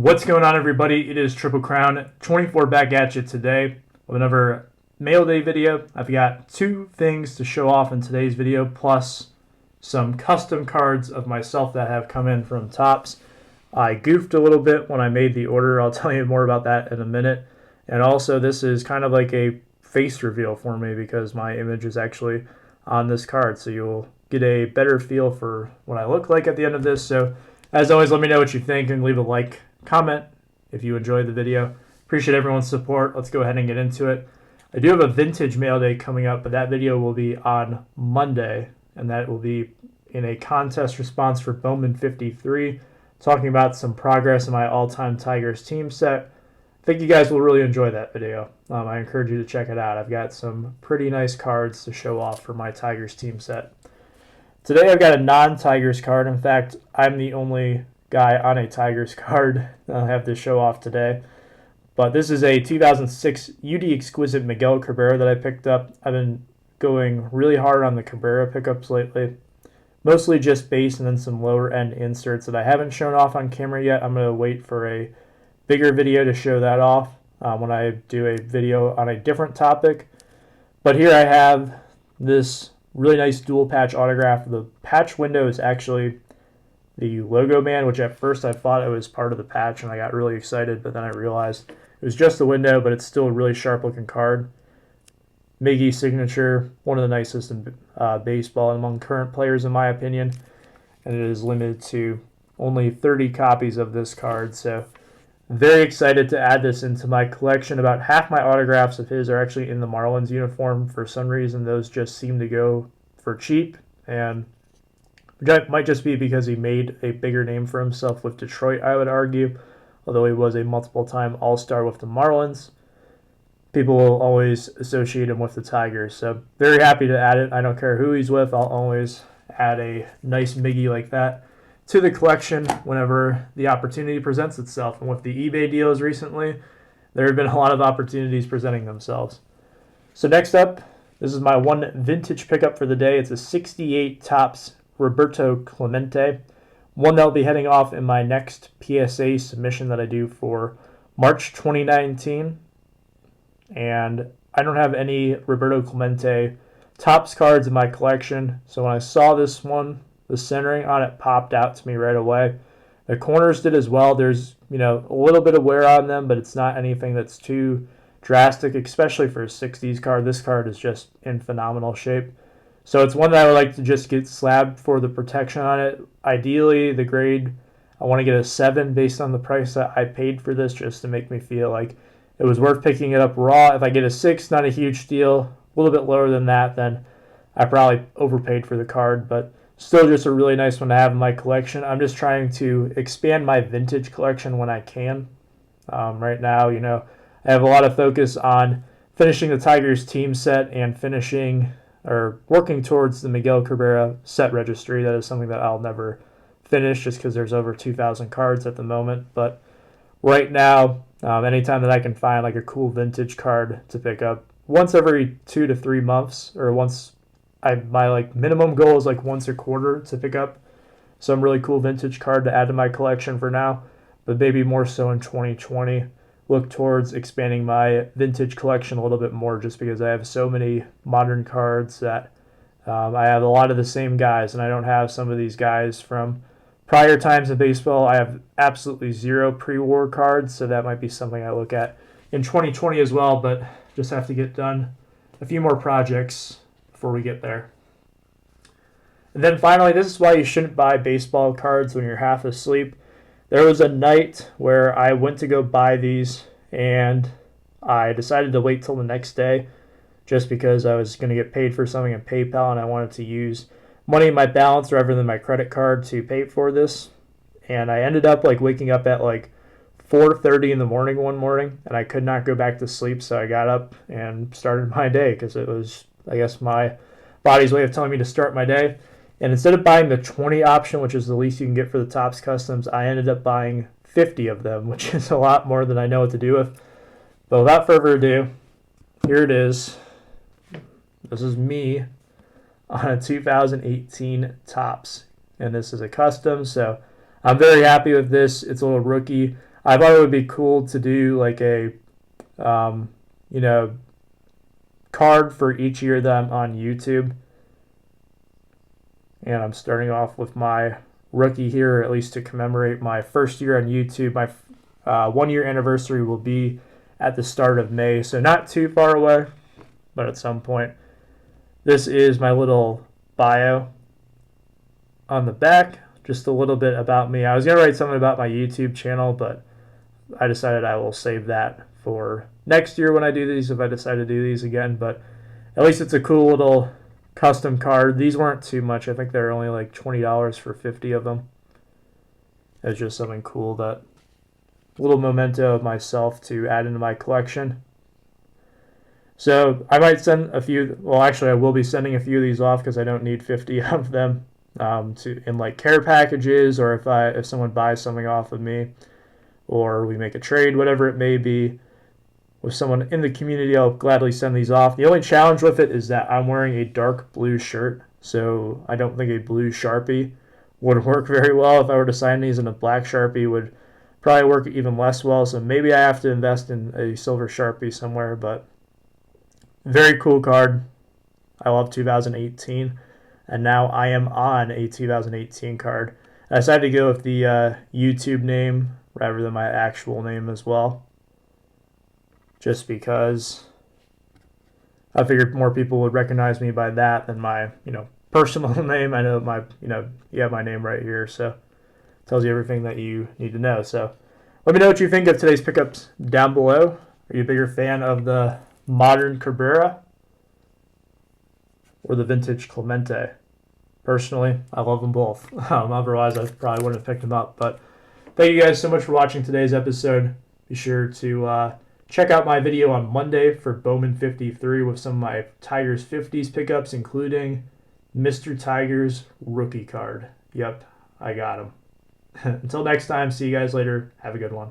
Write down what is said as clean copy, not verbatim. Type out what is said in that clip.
What's going on, everybody? It is Triple Crown 24 back at you today with another mail day video. I've got two things to show off in today's video, plus some custom cards of myself that have come in from Topps. I goofed a little bit when I made the order. I'll tell you more about that in a minute. And also, this is kind of like a face reveal for me because my image is actually on this card, so you'll get a better feel for what I look like at the end of this. So as always, let me know what you think and leave a like, comment if you enjoyed the video. Appreciate everyone's support. Let's go ahead and get into it. I do have a vintage mail day coming up, but that video will be on Monday, and that will be in a contest response for Bowman 53, talking about some progress in my all-time Tigers team set. I think you guys will really enjoy that video. I encourage you to check it out. I've got some pretty nice cards to show off for my Tigers team set. Today I've got a non-Tigers card. In fact, I'm the only guy on a Tigers card I have to show off today. But this is a 2006 UD Exquisite Miguel Cabrera that I picked up. I've been going really hard on the Cabrera pickups lately. Mostly just base and then some lower end inserts that I haven't shown off on camera yet. I'm going to wait for a bigger video to show that off when I do a video on a different topic. But here I have this really nice dual patch autograph. The patch window is actually the logo band, which at first I thought it was part of the patch and I got really excited, but then I realized it was just the window, but it's still a really sharp looking card. Miggy signature, one of the nicest in baseball among current players in my opinion, and it is limited to only 30 copies of this card, so very excited to add this into my collection. About half my autographs of his are actually in the Marlins uniform. For some reason, those just seem to go for cheap, and that might just be because he made a bigger name for himself with Detroit, I would argue. Although he was a multiple-time All-Star with the Marlins, people will always associate him with the Tigers. So very happy to add it. I don't care who he's with. I'll always add a nice Miggy like that to the collection whenever the opportunity presents itself. And with the eBay deals recently, there have been a lot of opportunities presenting themselves. So next up, this is my one vintage pickup for the day. It's a 68 Topps Roberto Clemente, one that will be heading off in my next PSA submission that I do for March 2019. And I don't have any Roberto Clemente Topps cards in my collection, so when I saw this one, the centering on it popped out to me right away. The corners did as well. There's, a little bit of wear on them, but it's not anything that's too drastic, especially for a 60s card. This card is just in phenomenal shape. So it's one that I would like to just get slabbed for the protection on it. Ideally, the grade, I want to get a 7 based on the price that I paid for this, just to make me feel like it was worth picking it up raw. If I get a 6, not a huge deal. A little bit lower than that, then I probably overpaid for the card, but still just a really nice one to have in my collection. I'm just trying to expand my vintage collection when I can. Right now, I have a lot of focus on finishing the Tigers team set and finishing or working towards the Miguel Cabrera set registry. That is something that I'll never finish just because there's over 2,000 cards at the moment. But right now, anytime that I can find like a cool vintage card to pick up, once every 2 to 3 months, or my minimum goal is like once a quarter to pick up some really cool vintage card to add to my collection for now, but maybe more so in 2020. Look towards expanding my vintage collection a little bit more, just because I have so many modern cards that I have a lot of the same guys, and I don't have some of these guys from prior times in baseball. I have absolutely 0 pre-war cards, so that might be something I look at in 2020 as well, but just have to get done a few more projects before we get there. And then finally, this is why you shouldn't buy baseball cards when you're half asleep. There was a night where I went to go buy these, and I decided to wait till the next day just because I was going to get paid for something in PayPal, and I wanted to use money in my balance rather than my credit card to pay for this. And I ended up waking up at 4:30 in the morning one morning, and I could not go back to sleep, so I got up and started my day because it was, I guess, my body's way of telling me to start my day. And instead of buying the 20 option, which is the least you can get for the Topps Customs, I ended up buying 50 of them, which is a lot more than I know what to do with. But without further ado, here it is. This is me on a 2018 Topps, and this is a custom, so I'm very happy with this. It's a little rookie. I thought it would be cool to do like a, you know, card for each year that I'm on YouTube. And I'm starting off with my rookie here, at least to commemorate my first year on YouTube. My 1 year anniversary will be at the start of May, so not too far away, but at some point. This is my little bio on the back, just a little bit about me. I was going to write something about my YouTube channel, but I decided I will save that for next year when I do these, if I decide to do these again. But at least it's a cool little custom card. These weren't too much. I think they're only like $20 for 50 of them. It's just something cool, that little memento of myself to add into my collection. So I might send a few, well actually I will be sending a few of these off because I don't need 50 of them in like care packages, or if someone buys something off of me, or we make a trade, whatever it may be, with someone in the community, I'll gladly send these off. The only challenge with it is that I'm wearing a dark blue shirt, so I don't think a blue Sharpie would work very well. If I were to sign these in a black Sharpie, would probably work even less well, so maybe I have to invest in a silver Sharpie somewhere. But very cool card. I love 2018, and now I am on a 2018 card. I decided to go with the YouTube name rather than my actual name as well, just because I figured more people would recognize me by that than my, personal name. I know my, you have my name right here, so it tells you everything that you need to know. So let me know what you think of today's pickups down below. Are you a bigger fan of the modern Cabrera or the vintage Clemente? Personally, I love them both. Otherwise, I probably wouldn't have picked them up. But thank you guys so much for watching today's episode. Be sure to check out my video on Monday for Bowman 53 with some of my Tigers 50s pickups, including Mr. Tigers rookie card. Yep, I got him. Until next time, see you guys later. Have a good one.